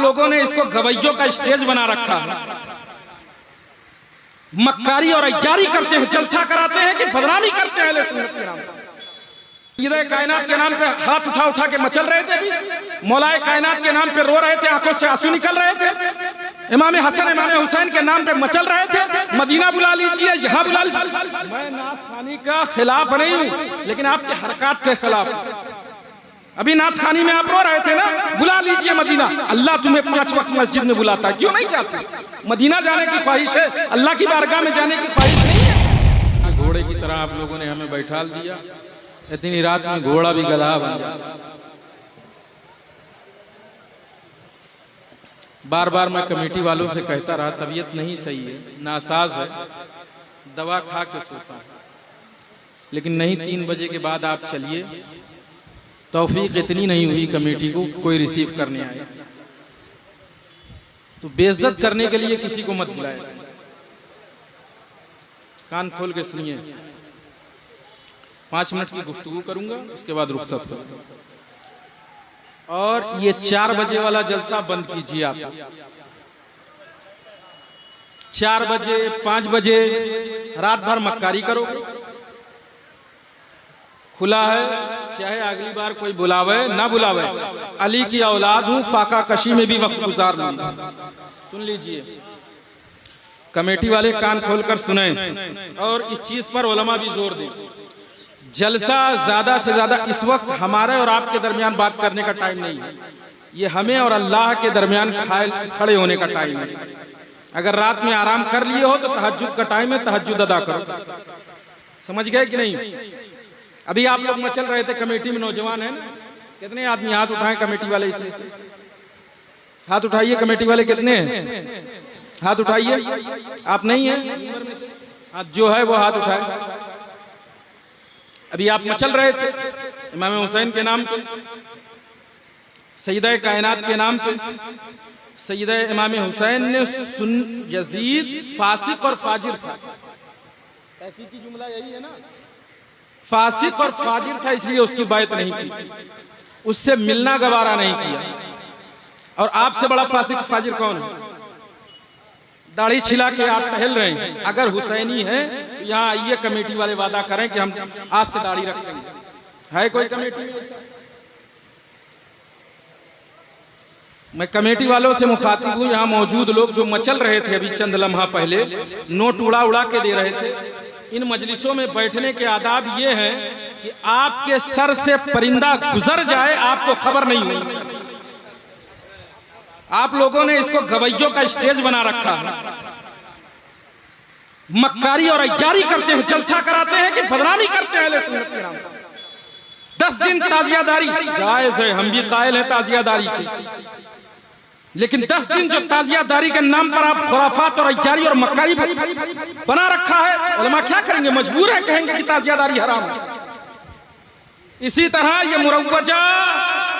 लोगों ने इसको गवैयों का स्टेज बना रखा है, मक्कारी और अय्यारी करते हैं, जलसा कराते हैं कि बदनामी करते हैं अहले सुन्नत के नाम पर। ईदे कायनात के नाम पे हाथ उठा उठा के मचल रहे थे, भी मौलाए कायनात के नाम पे रो रहे थे, आंखों से आंसू निकल रहे थे। इमाम हसन इमाम हुसैन के नाम पे मचल रहे थे, मदीना बुला लीजिए, यहाँ बुला लीजिए। मैं नाथ खानी का खिलाफ नहीं हूँ, लेकिन आपके हरकत के खिलाफ। अभी नाथ खानी में आप रो रहे थे ना, बुला लीजिए मदीना। अल्लाह तुम्हें 5 वक्त मस्जिद में बुलाता है, क्यों नहीं जाते? मदीना जाने की ख्वाहिश है, अल्लाह की बारगाह में जाने की ख्वाहिश नहीं है। घोड़े की तरह आप लोगों ने हमें बैठाल दिया, इतनी रात में घोड़ा भी गधा बन गया। बार बार मैं कमेटी वालों से कहता रहा, तबीयत नहीं सही है, नासाज है, दवा खा के सोता है, लेकिन नहीं, 3 बजे के बाद आप चलिए। तौफीक इतनी नहीं हुई कमेटी को कोई रिसीव करने आए, तो बेइज्जत करने के लिए किसी को मत बुलाए। कान खोल के सुनिए, 5 मिनट की गुफ्तगू करूंगा, उसके बाद रुखसत करूंगा। और ये 4 बजे वाला जलसा बंद कीजिए आप। 4 बजे 5 बजे रात भर मक्कारी करोगे, खुला है, चाहे अगली बार कोई बुलावे ना बुलावे। अली की औलाद हूं, फाका कशी में भी वक्त गुजार लूंगा। सुन लीजिए, कमेटी वाले कान खोलकर सुने, और इस चीज पर उलमा भी जोर दें। जलसा ज्यादा से ज्यादा इस वक्त हमारे और आपके दरमियान बात करने का टाइम नहीं है, ये हमें और अल्लाह के दरमियान खड़े होने का टाइम है। अगर रात में आराम कर लिए हो तो तहज्जुद का टाइम है, तहज्जुद अदा करो। समझ गए कि नहीं? अभी आप लोग मचल रहे थे, कमेटी में नौजवान हैं, कितने आदमी हाथ उठाए कमेटी वाले? इसमें से हाथ उठाइए, कमेटी वाले कितने हैं? हाथ उठाइए। आप नहीं हैं? हाथ जो है वो हाथ उठाए। अभी आप मचल रहे थे इमाम हुसैन के नाम पे, सईदा कायनात के नाम पे। सईदा इमाम हुसैन ने यजीद फासिक और फाजिर था, तहकीकी जुमला यही है ना, फासिक और फाजिर था, इसलिए उसकी बात नहीं की, उससे मिलना गवारा नहीं किया। और आपसे बड़ा फासिक फाजिर कौन है? दाढ़ी छिला के आप टहल रहे हैं। अगर हुसैनी है तो यहाँ आइए, कमेटी वाले वादा करें कि हम आज से दाढ़ी रखेंगे। है कोई कमेटी में ऐसा? मैं कमेटी वालों से मुखातिब हूँ, यहाँ मौजूद लोग जो मचल रहे थे अभी चंद लम्हा पहले, नोट उड़ा उड़ा के दे रहे थे। इन मजलिसों में बैठने के आदाब ये हैं कि आपके सर से परिंदा गुजर जाए, आपको खबर नहीं होनी चाहिए। आप लोगों ने इसको गवैयों का स्टेज बना रखा है, मक्कारी और अय्यारी करते हैं, जलसा कराते हैं कि बदनामी करते हैं अहले सुन्नत के नाम पर। 10 दिन ताजियादारी जायज है, हम भी कायल हैं ताजियादारी की, लेकिन 10 दिन जो ताजियादारी के नाम पर आप खुराफात और अय्यारी और मक्कारी बना रखा है, उलमा क्या करेंगे? मजबूर है, कहेंगे कि ताजियादारी हराम है। इसी तरह ये मुरव्वजा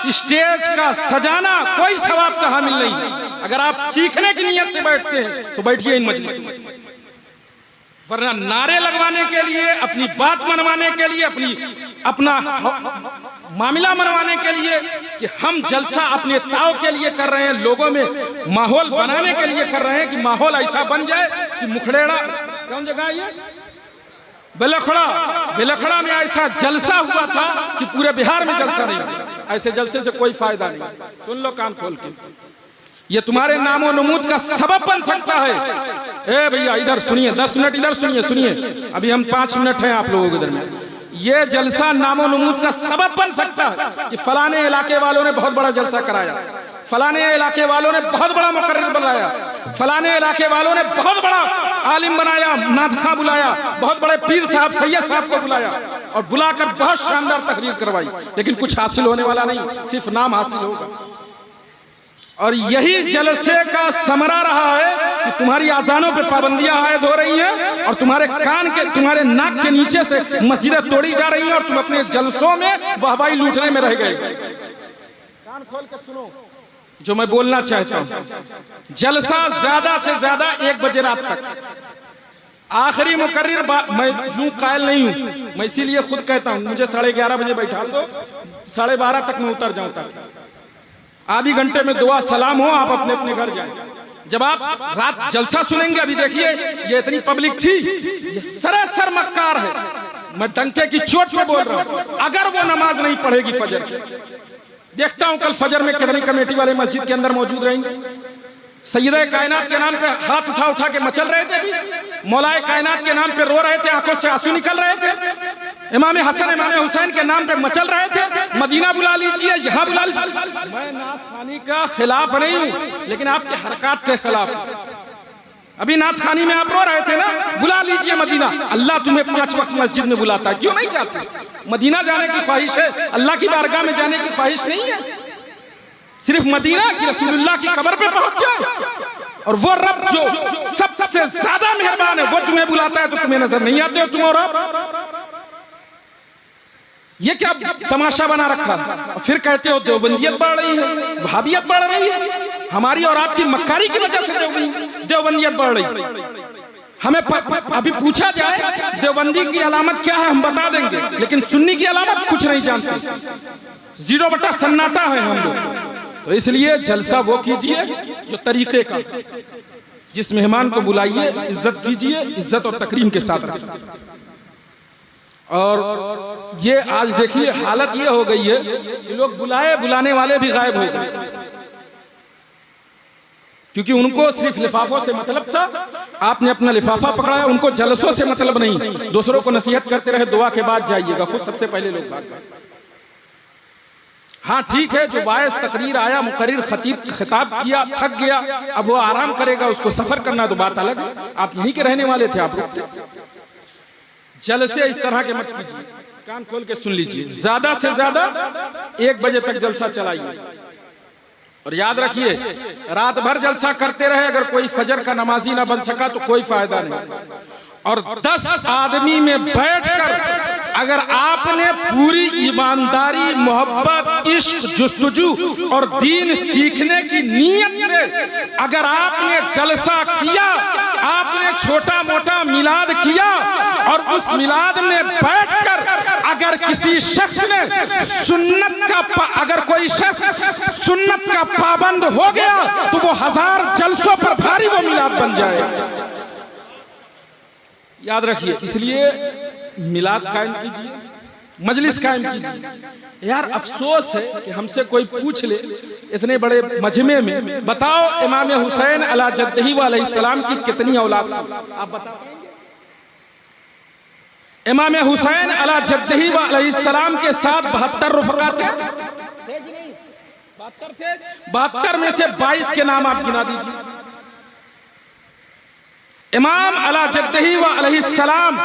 स्टेज का सजाना कोई सवाब का हामिल नहीं। अगर आप सीखने की नीयत से बैठते हैं तो बैठिए इन मजलिस में, वरना नारे लगवाने के लिए, अपनी बात मनवाने के लिए, अपना मामला मनवाने के लिए कि हम जलसा अपने ताव के लिए कर रहे हैं, लोगों में माहौल बनाने के लिए कर रहे हैं कि माहौल ऐसा बन जाए कि मुखड़ेड़ा, कौन जगह ये बेलखड़ा में ऐसा जलसा हुआ था कि पूरे बिहार में जलसा नहीं हुआ। ऐसे जलसे से कोई फायदा नहीं। सुन लो कान खोल के, ये तुम्हारे नामो नमूद का सबब बन सकता है। ए भैया इधर सुनिए, 10 मिनट इधर सुनिए, अभी हम 5 मिनट हैं आप लोगों के दरमियान। ये जलसा नामो नमूद का सबब बन सकता है कि फलाने इलाके वालों ने बहुत बड़ा जलसा कराया, फलाने इलाके वालों ने बहुत बड़ा मुकर्रिर बनाया, फलाने इलाके वालों ने बहुत बड़ा आलिम बनाया, नादखा बुलाया, बहुत बड़े पीर साहब सैयद साहब को बुलाया और बुलाकर बहुत शानदार तकरीर करवाई, लेकिन कुछ हासिल होने वाला नहीं, सिर्फ नाम हासिल होगा। और यही जलसे का समरा रहा है कि तुम्हारी आजानों पे पाबंदियां आयद हो रही हैं और तुम्हारे कान के, तुम्हारे नाक के नीचे से मस्जिदें तोड़ी जा रही हैं और तुम अपने जलसों में वाहवाही लूटने में रह गए। कान खोल कर सुनो जो मैं बोलना चाहता हूं। जलसा ज्यादा से ज्यादा 1 बजे रात तक। आखिरी मुकर्रिर मैं यूं कायल नहीं हूं, मैं इसीलिए खुद कहता हूं मुझे 11:30 बजे बैठा दो, 12:30 तक मैं उतर जाऊं तक। आधे घंटे में दुआ सलाम हो, आप अपने अपने घर जाएं। जब आप रात जलसा सुनेंगे, अभी देखिए ये इतनी पब्लिक थी, ये सरासर मक्कार है, मैं डंके की चोट पे बोल रहा हूं। अगर वो नमाज नहीं पढ़ेगी फजर की, देखता हूं कल फजर में कितनी कमेटी वाले मस्जिद के अंदर मौजूद रहेंगे। सैयदा कायनात के नाम पे हाथ उठा उठा के मचल रहे थे, मौलाए कायनात के नाम पे रो रहे थे, आंखों से आंसू निकल रहे थे। इमाम हसन इमाम हुसैन के नाम पे मचल रहे थे, मदीना बुला लीजिए, यहाँ बुला लीजिए। मैं नाथ खानी का खिलाफ नहीं हूँ, लेकिन आपके हरकत के खिलाफ। अभी नाथ खानी में आप रो रहे थे ना, बुला लीजिए मदीना। अल्लाह तुम्हें 5 वक्त मस्जिद में बुलाता है, क्यों नहीं जाते? मदीना जाने की ख्वाहिश है, अल्लाह की बारगाह में जाने की ख्वाहिश नहीं है। सिर्फ मदीना की रसूलुल्लाह की कब्र पे पहुंच जाओ, और वो रब जो सबसे ज्यादा मेहरबान है वो तुम्हें बुलाता है तो तुम्हें नजर नहीं आते हो तुम और रब। ये क्या तमाशा बना रखा, और फिर कहते हो देवबंदियत बढ़ रही है, वहाबियत बढ़ रही है। हमारी और आपकी मक्कारी की वजह से देवबंदियत बढ़ रही है। हमें अभी पूछा जाए देवबंदी की अलामत क्या है, हम बता देंगे, लेकिन सुन्नी की अलामत कुछ नहीं जानते। 0 बटा सन्नाटा है हम लोग। तो इसलिए जलसा वो कीजिए जो तरीके का, जिस मेहमान को बुलाइए इज्जत कीजिए, इज्जत और तकरीम के साथ रखिए। और ये आज देखिए हालत ये हो गई है कि लोग बुलाने वाले भी गायब हो गए, क्योंकि उनको सिर्फ लिफाफों से मतलब था। आपने अपना लिफाफा पकड़ाया, उनको जलसों से मतलब नहीं। दूसरों को नसीहत करते रहे, दुआ के बाद जाइएगा, खुद सबसे पहले लोग भाग गए। हाँ ठीक है, जो वायस तकरीर आया, मुकर्रिर खतीब खिताब किया, थक गया, अब वो आराम करेगा, उसको सफर करना तो बात अलग है। आप यहीं के रहने वाले थे, आप रुकते। जलसे इस तरह के मत कीजिए, कान खोल के सुन लीजिए। ज्यादा से ज्यादा 1 बजे तक जलसा चलाइए, और याद रखिए रात भर जलसा करते रहे, अगर कोई फजर का नमाजी ना बन सका तो कोई फायदा नहीं। और 10 आदमी में बैठकर अगर आपने पूरी ईमानदारी, मोहब्बत, इश्क, जुस्तजू और दीन सीखने की नीयत से अगर आपने जलसा किया, आपने छोटा मोटा मिलाद किया, और उस मिलाद में बैठकर अगर किसी शख्स ने अगर कोई शख्स सुन्नत का पाबंद हो गया तो वो 1000 जलसों पर भारी वो मिलाद बन जाए। याद रखिए, इसलिए मिलाद कायम कीजिए, मजलिस कायम कीजिए। यार अफसोस है कि हमसे कोई पूछ ले इतने बड़े मजमे में, बताओ इमाम हुसैन अला जद्दही व अलैहिस्सलाम की कितनी औलाद थी? आप बताओ। इमाम हुसैन अला जद्दही व अलैहिस्सलाम के साथ 72 रुफका थे, 72 थे। 72 में से 22 के नाम आप गिना दीजिए। इमाम अला जद्दही व अलैहिस्सलाम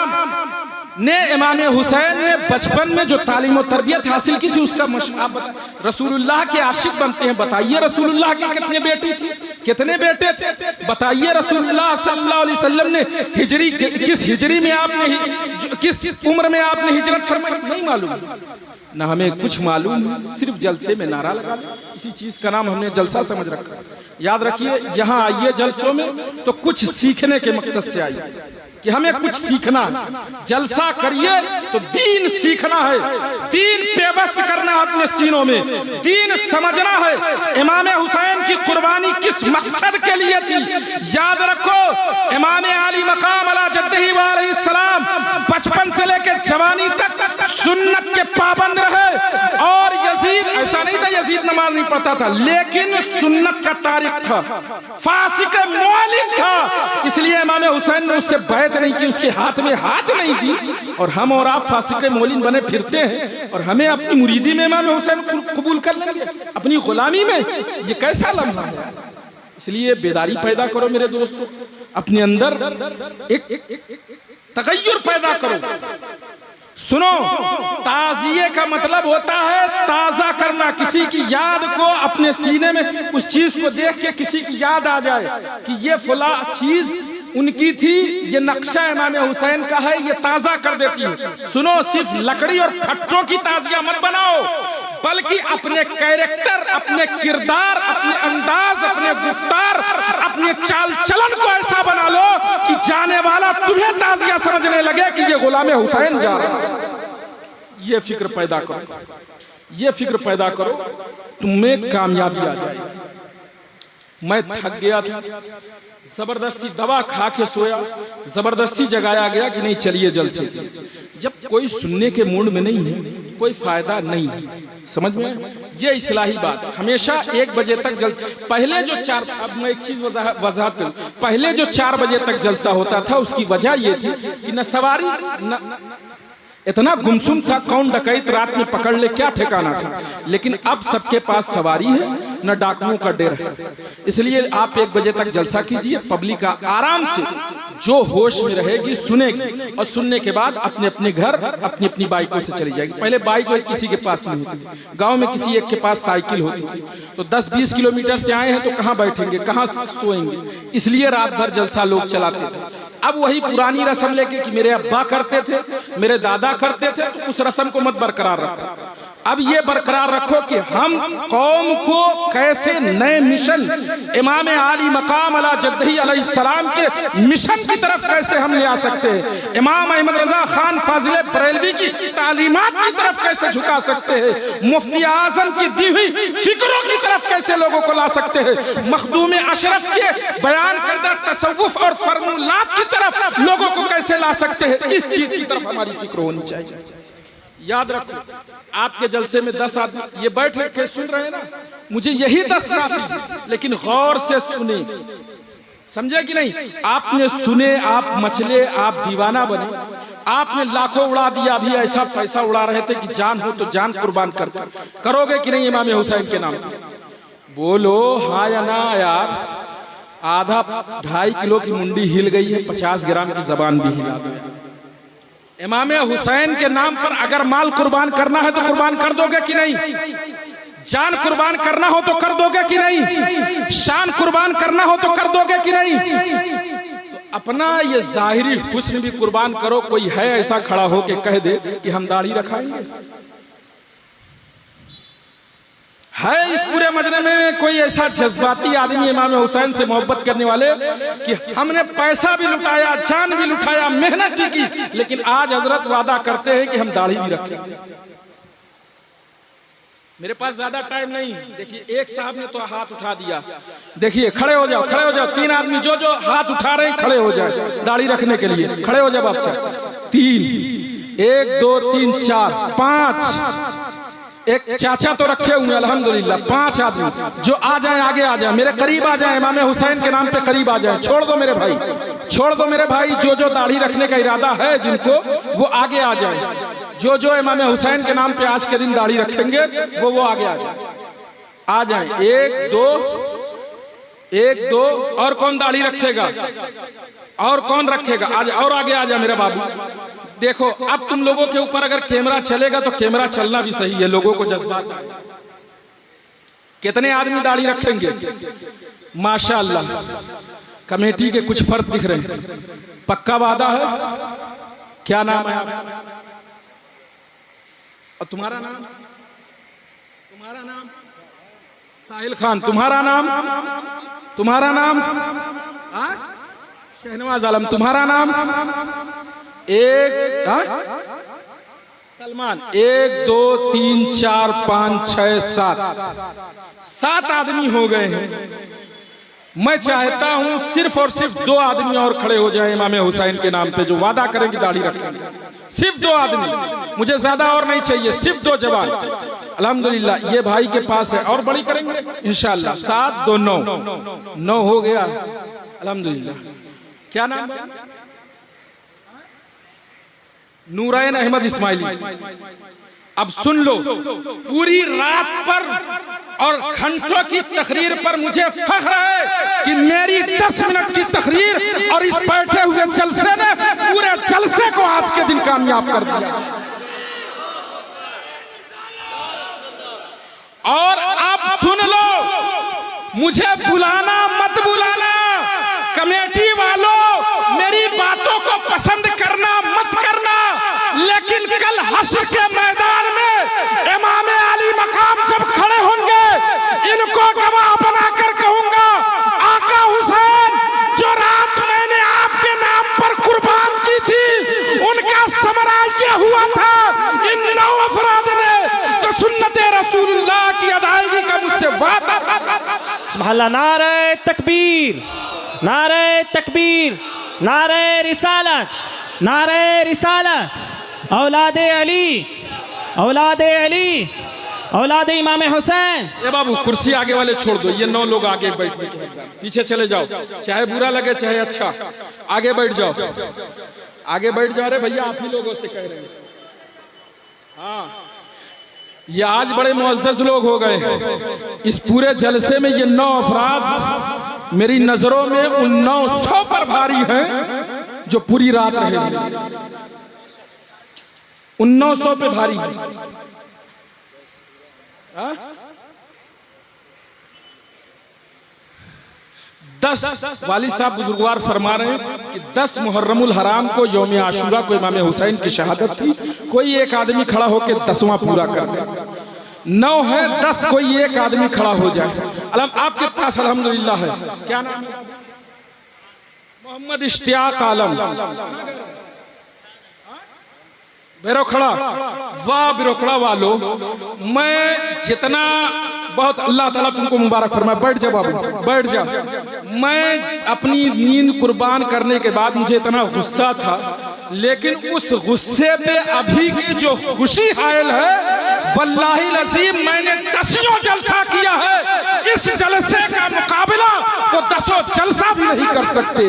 ने, इमाम हुसैन ने बचपन में जो तालीम और तरबियत हासिल की थी उसका रसूलुल्लाह के आशिक बनते हैं। बताइए रसूलुल्लाह के कितने बेटी थी, कितने बेटे थे? बताइए रसूलुल्लाह सल्लल्लाहु अलैहि वसल्लम ने हिजरी किस हिजरी में आपने, किस उम्र में आपने हिजरत फरमाई? नहीं मालूम ना, हमें कुछ मालूम है, सिर्फ जलसे में नारा लगा, इसी चीज का नाम हमने जलसा समझ रखा। याद रखिए, यहाँ आइए जलसों में तो कुछ सीखने के मकसद से आइए कि हमें कुछ सीखना है। जलसा करिए तो दीन सीखना है, दीन पेवस्त करना है अपने सीनों में, दीन समझना है। इमाम हुसैन की कुर्बानी किस मकसद के लिए थी? याद रखो, इमाम आली मकाम अला जद्दही व अलैहिस्सलाम बचपन से लेकर जवानी तक सुन्नत के पाबंद रहे। और यजीद ऐसा नहीं था यजीद नमाज नहीं पढ़ता था, लेकिन सुन्नत का तारिक था, फासिक मौलिद था। इसलिए इमाम हुसैन ने उससे बैत नहीं की, उसके हाथ में हाथ नहीं दी। और हम और आप फासिक मौलिद बने फिरते हैं, और हमें अपनी मुरीदी में इमाम हुसैन कबूल कर लेंगे, अपनी गुलामी में। ये कैसा लम्हा है? इसलिए बेदारी पैदा करो मेरे दोस्तों, अपने अंदर एक तगय्युर पैदा करो। सुनो, ताज़िये का मतलब होता है ताज़ा करना, किसी की याद को अपने सीने में, उस चीज को देख के किसी की याद आ जाए कि ये फला चीज उनकी थी, ये नक्शा इमाम हुसैन का है, ये ताज़ा कर देती है। सुनो, सिर्फ लकड़ी और फट्टों की ताज़िया मत बनाओ, बल्कि अपने कैरेक्टर, अपने किरदार, अपने अंदाज, अपने गुफ्तार, अपने चाल चलन को ऐसा बना लो कि जाने वाला तुम्हें ताज़िया समझने लगे कि ये गुलाम हुसैन जा रहा है। ये फिक्र पैदा करो। ये फिक्र पैदा करो, तुम्हें कामयाबी आ जाएगी। मैं थक गया था, जबरदस्ती दवा खा के सोया, जबरदस्ती जगाया गया कि नहीं चलिए जलसे। जब कोई सुनने के मूड में नहीं है, कोई फायदा नहीं है। समझ में? ये इस्लाही बात। हमेशा 1 बजे तक पहले जो 4, अब मैं एक चीज वजाहत करूं, पहले जो 4 बजे तक जलसा होता था उसकी वजह ये थी कि न सवारी न इतना गुमसुम था, कौन डकैत रात में पकड़ ले क्या ठिकाना था। लेकिन अब सबके पास सवारी है, न डाकुओं का डर है। इसलिए आप 1 बजे तक जलसा कीजिए, पब्लिक आराम से जो होश में रहेगी सुनेगी, और सुनने के बाद अपने अपने घर अपनी अपनी बाइकों से चली जाएगी। पहले बाइक किसी के पास नहीं होती, गाँव में किसी एक के पास साइकिल होती थी। तो 10-20 किलोमीटर से आए हैं तो कहाँ बैठेंगे, कहाँ सोएंगे, इसलिए रात भर जलसा लोग चलाते थे। अब वही पुरानी रस्म लेके कि मेरे अब्बा करते थे, मेरे दादा करते थे, तो उस रस्म को मत बरकरार रखो। अब ये बरकरार रखो कि हम कौम को कैसे नए मिशन, इमाम आली मकाम अला जद्दही अलैहिस्सलाम के मिशन की तरफ कैसे हम ले आ सकते हैं, इमाम अहमद रजा खान फाजिल बरेलवी की तालीमात की तरफ कैसे झुका सकते हैं, मुफ्ती आजम की दी हुई फिक्रों की तरफ कैसे लोगों को ला सकते हैं, मखदूम अशरफ के बयान करदा तसव्वुफ और फॉर्मूलात की तरफ लोगों को कैसे ला सकते हैं। इस चीज की तरफ हमारी फिक्र होनी चाहिए। याद रखो, आपके जलसे में 10 आदमी ये बैठ रखे सुन रहे हैं ना, मुझे यही 10 काफी, लेकिन गौर से सुने, समझे कि नहीं? आपने सुने, आप मचले, आप दीवाना बने, आपने लाखों उड़ा दिया, अभी ऐसा पैसा उड़ा रहे थे कि जान हो तो जान कुर्बान करोगे कि नहीं इमाम हुसैन के नाम पे? बोलो हाँ या ना यार। आधा 2.5 किलो की मुंडी हिल गई है, 50 ग्राम की जबान भी हिला दो। इमाम हुसैन के नाम पर अगर माल कुर्बान करना है तो कुर्बान कर दोगे कि नहीं? जान कुर्बान करना हो तो कर दोगे कि नहीं? शान कुर्बान करना हो तो कर दोगे कि नहीं? तो अपना ये जाहिरी हुस्न भी कुर्बान करो। कोई है ऐसा खड़ा हो के कह दे कि हम दाढ़ी रखाएंगे? है इस पूरे मजमे में कोई ऐसा जज्बाती आदमी इमाम हुसैन से मोहब्बत करने वाले कि हमने पैसा भी लुटाया, जान भी लुटाया, मेहनत भी की, लेकिन आज हजरत वादा करते हैं कि हम दाढ़ी भी रखेंगे? मेरे पास ज्यादा टाइम नहीं। देखिए एक साहब ने तो हाथ उठा दिया, देखिए खड़े हो जाओ, खड़े हो जाओ। 3 आदमी जो हाथ उठा रहे हैं खड़े हो जाए दाढ़ी रखने के लिए। खड़े हो जाओ आप। 3, 1 2 3 4 5। एक चाचा तो रखे हुए अल्हम्दुलिल्लाह। 5 आदमी जो आ जाए आगे आ जाए, मेरे करीब आ जाए, इमाम हुसैन के नाम पे करीब आ जाए। छोड़ दो मेरे भाई, छोड़ दो मेरे भाई। जो दाढ़ी रखने का इरादा है जिनको, वो आगे आ जाए। जो इमाम हुसैन के नाम पे आज के दिन दाढ़ी रखेंगे वो आगे आ जाए। 1 2 और कौन दाढ़ी रखेगा? और कौन रखेगा? आज और आगे आ जाए मेरे बाबू। देखो अब तुम लोगों के ऊपर अगर कैमरा चलेगा तो कैमरा चलना भी सही है, लोगों को जज्बात। कितने आदमी दाढ़ी रखेंगे? माशाअल्लाह कमेटी के कुछ फर्क दिख रहे हैं। पक्का वादा है? क्या नाम है? और तुम्हारा नाम? तुम्हारा नाम साहिल खान। तुम्हारा नाम? तुम्हारा नाम शहनवाज आलम। तुम्हारा नाम? सलमान। 1 2 3 4 5 6 7 आदमी हो गए हैं। मैं चाहता हूं सिर्फ और सिर्फ 2 आदमी और खड़े हो जाएं इमाम हुसैन के नाम पे, जो वादा करेंगे दाढ़ी रखेंगे। सिर्फ 2 आदमी, मुझे ज्यादा और नहीं चाहिए, सिर्फ 2 जवान। अल्हम्दुलिल्लाह ये भाई के पास है, और बड़ी करेंगे इंशाअल्लाह। 7 2 9 हो गया अल्हम्दुलिल्लाह। क्या नाम? नूरैन अहमद इस्माइली। अब सुन लो, पूरी रात पर और घंटों की तकरीर पर मुझे फख्र है कि मेरी 10 मिनट की तकरीर और इस बैठे हुए जलसे ने पूरे जलसे को आज के दिन कामयाब कर दिया। और अब सुन लो, मुझे बुलाना मत बुलाना, कमेटी वालों मेरी बातों को पसंद करना मत करना, लेकिन कल हश्र के मैदान में इमाम आली मकाम जब खड़े होंगे, इनको गवाह बनाकर कहूंगा, आका हुसैन जो रात मैंने आपके नाम पर कुर्बान की थी, उनका समरा ये हुआ था, इन 9 अफराद ने जो सुन्नते सुभान नारे तकबीर, नारे तकबीर, नारे रिसालत, नारे रिसालत। औलादे अली, औलादे अली, औलादे इमाम हुसैन। ये बाबू कुर्सी आगे वाले छोड़ दो, ये 9 लोग आगे बैठ पीछे चले जाओ, चाहे बुरा लगे चाहे अच्छा, आगे बैठ जाओ, आगे बैठ जाओ। अरे भैया आप ही लोगों से कह रहे हैं। हाँ, ये आज बड़े मुअज़्ज़ज़ लोग हो गए हैं। इस पूरे जलसे में ये 9 अफराद मेरी नजरों में उन 900 पर भारी हैं जो पूरी रात रहे, उन 900 पे भारी है। 10 वाली साहब बुजुर्गवार फरमा रहे हैं कि 10 मुहर्रमुल हराम को यौम आशूरा को इमाम हुसैन की शहादत थी। कोई एक आदमी खड़ा होकर 10वां पूरा कर दे। 9 है, 10 कोई एक आदमी खड़ा हो जाए। अलम आपके पास अल्हम्दुलिल्लाह है, क्या नाम है? मोहम्मद इश्तियाक आलम बिरोखड़ा। वाह बिरोखड़ा वालों, मैं जितना बहुत अल्लाह ताला तुमको मुबारक फरमाए। बैठ जा बाबू, बैठ जा। मैं अपनी नींद कुर्बान करने के बाद मुझे इतना गुस्सा था, लेकिन उस गुस्से पे अभी की जो खुशी हायल है, वल्लाही लजीम मैंने 10 जलसा किया है। इस जलसे का मुकाबला वो 10 जलसा भी नहीं कर सकते।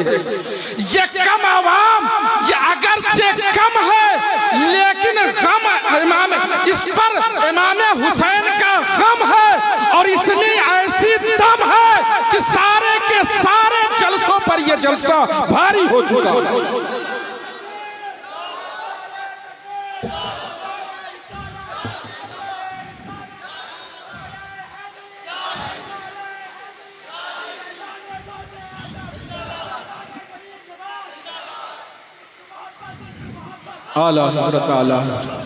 ये कम आवाम, ये अगरचे कम है, लेकिन गम इमाम, इस पर इमाम हुसैन का गम है और इसमें ऐसी दम है कि सारे के सारे जलसों पर यह जलसा भारी हो चुका है। आला हज़रत, आला हज़रत।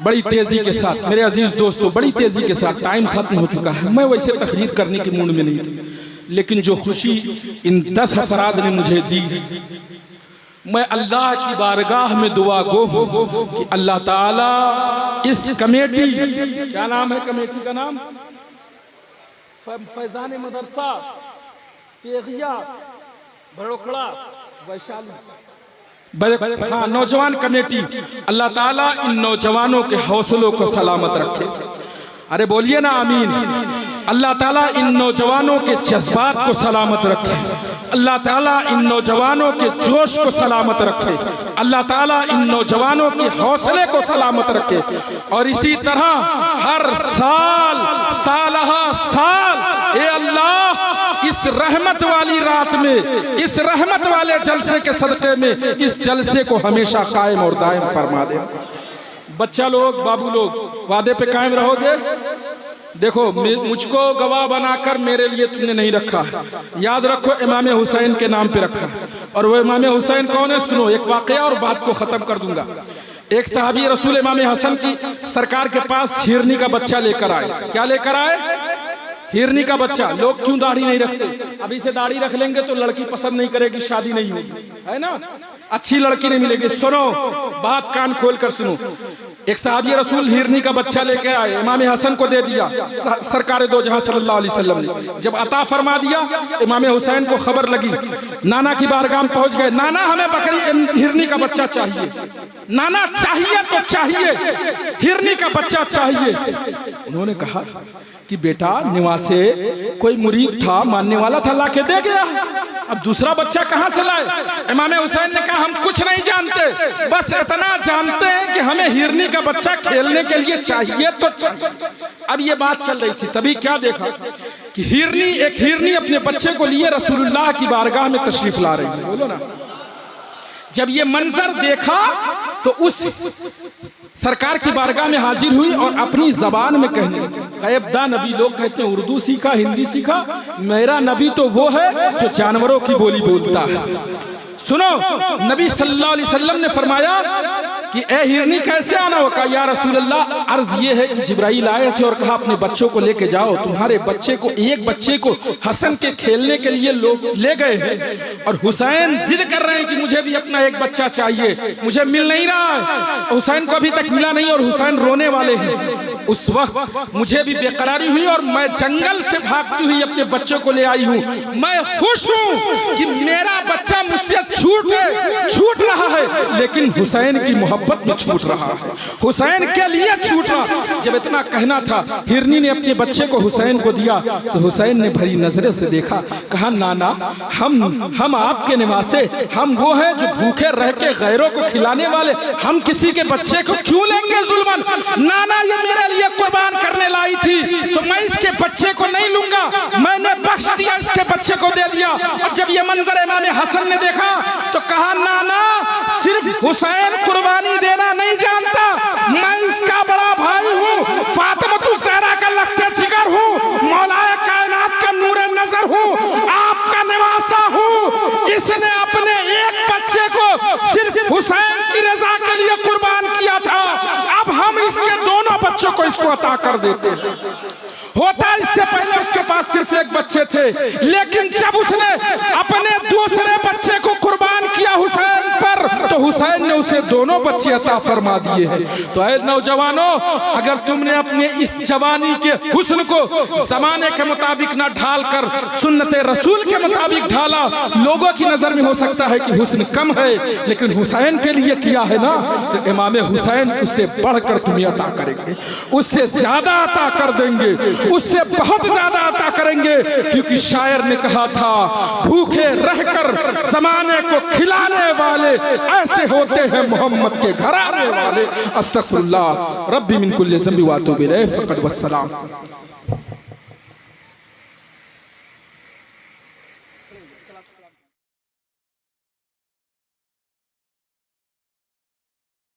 बड़ी तेजी के साथ मेरे अजीज दोस्तों, बड़ी तेजी के साथ टाइम खत्म हो चुका है। मैं वैसे तकरीर करने के मूड में नहीं थी, लेकिन जो खुशी इन 10 अफराद ने मुझे दी, मैं अल्लाह की बारगाह में दुआ गो हूँ कि अल्लाह ताला इस कमेटी, क्या नाम है कमेटी का नाम? फैजान मदरसा तेगिया बड़ोखड़ा वैशाली, हाँ नौजवान कमेटी, अल्लाह ताला इन नौजवानों के हौसलों को सलामत रखे। अरे बोलिए ना आमीन। अल्लाह ताला इन नौजवानों के जज्बात को सलामत रखे, अल्लाह ताला इन नौजवानों के जोश को सलामत रखे, अल्लाह ताला इन नौजवानों के हौसले को सलामत रखे। और इसी तरह हर साल साल ए अल्लाह इस रहमत वाली रात में, इस रहमत वाले जलसे के सदक़े में इस जलसे को हमेशा कायम और दायम फरमा दे। बच्चा लोग, बाबू लोग, वादे पे कायम रहोगे? देखो मुझको गवाह बनाकर मेरे लिए तुमने नहीं रखा, याद रखो इमाम हुसैन के नाम पे रखा। और वो इमाम हुसैन कौन है सुनो, एक वाकया और बात को खत्म कर दूंगा। एक सहाबी रसूल इमाम हसन की सरकार के पास हिरनी का बच्चा लेकर आए। क्या लेकर आए? हिरनी का बच्चा। लोग क्यों दाढ़ी नहीं रखते? अभी से दाढ़ी रख लेंगे तो लड़की पसंद नहीं करेगी, शादी नहीं होगी, है ना, अच्छी लड़की नहीं मिलेगी। सुनो बात, कान खोल कर सुनो। एक सहाबी रसूल हिरनी का बच्चा लेके आए, इमाम हसन को दे दिया। सरकार दो जहां सल्लल्लाहु अलैहि वसल्लम ने जब अता फरमा दिया, इमाम हुसैन को खबर लगी, नाना की बारगाह में पहुंच गए। नाना हमें बकरी हिरनी का बच्चा चाहिए। नाना चाहिए तो चाहिए, हिरनी का बच्चा चाहिए। उन्होंने कहा कि बेटा निवासे कोई मुरीद था, मानने वाला था, लाके दे गया, अब दूसरा बच्चा कहां से लाए? इमाम हुसैन ने कहा हम कुछ नहीं जानते, बस इतना जानते हैं कि हमें हिरनी का बच्चा खेलने के लिए चाहिए तो चाहिए। अब ये बात चल रही थी, तभी क्या देखा कि एक हिरनी अपने बच्चे को लिए रसूलुल्लाह की बारगाह में तशरीफ ला रही है। बोलो ना। जब ये मंजर देखा तो उस सरकार की बारगाह में हाजिर हुई और अपनी जबान में कहने लगी। गैबदा नबी, लोग कहते हैं उर्दू सीखा, हिंदी सीखा, मेरा नबी तो वो है जो जानवरों की बोली बोलता है। सुनो, नबी सल्लल्लाहु अलैहि वसल्लम ने फरमाया कि ए हिरनी कैसे आना होगा? या रसूल अल्लाह, अर्ज ये है कि जिब्राइल आए थे और कहा अपने बच्चों को लेके जाओ, तुम्हारे बच्चे को, एक बच्चे को हसन के खेलने के लिए लोग ले गए हैं और हुसैन जिद कर रहे हैं कि मुझे भी अपना एक बच्चा चाहिए, मुझे मिल नहीं रहा है। हुसैन को अभी तक मिला नहीं और हुसैन रोने वाले हैं। उस वक्त मुझे भी बेकरारी हुई और मैं जंगल से भागती हुई अपने बच्चे को ले आई हूँ। मैं खुश हूँ कि मेरा बच्चा मुझसे छूट रहा है, लेकिन हुसैन की मोहब्बत में छूट रहा है, हुसैन के लिए छूट रहा। जब इतना कहना था, हिरनी ने अपने बच्चे को हुसैन को दिया तो हुसैन ने भरी नजरों से देखा, कहा नाना हम आपके निवासे, हम वो हैं जो भूखे रह के गैरों को खिलाने वाले, हम किसी के बच्चे को क्यों लेंगे जुल्मन? नाना ये मेरे लिए कुर्बान करने लाई थी तो मैं इसके बच्चे को नहीं लूंगा, मैंने बख्श दिया, इसके बच्चे को दे दिया। और जब ये मंजर इमाम हसन ने देखा तो कहा नाना सिर्फ हुसैन कुर्बानी देना नहीं जानता, मैं इसका बड़ा भाई हूँ, फातिमा ज़हरा का लख्ते जिगर हूँ, मौलाए कायनात का नूरे नजर हूँ, आपका निवासा हूँ। इसने अपने एक बच्चे को सिर्फ हुसैन की रजा के लिए कुर्बान किया था, अब हम इसके दोनों बच्चों को इसको अता कर देते हैं। होता इससे पहले उसके पास सिर्फ एक बच्चे थे, लेकिन जब उसने अपने दूसरे बच्चे को कुर्बान किया हुसैन पर, तो हुसैन ने उसे दोनों बच्चे अता फरमा दिए हैं। तो ऐ नौजवानों, अगर तुमने अपने इस जवानी के हुस्न को जमाने के मुताबिक न ढालकर सुन्नते रसूल के मुताबिक ढाला, लोगों की नजर में हो सकता है कि हुस्न कम है, लेकिन हुसैन के लिए किया है ना, तो इमाम हुसैन उससे बढ़कर तुम्हें अता करेंगे, उससे ज्यादा अता कर देंगे, उससे बहुत ज्यादा अता करेंगे। क्योंकि शायर ने कहा था, भूखे रहकर जमाने को खिलाने वाले ऐसे होते हैं मोहम्मद के घर आने वाले। अस्तगफिरुल्लाह रब्बी मिन कुल्ली ज़ंबि व अतूबु इलैह फ़क़द वस्सलाम।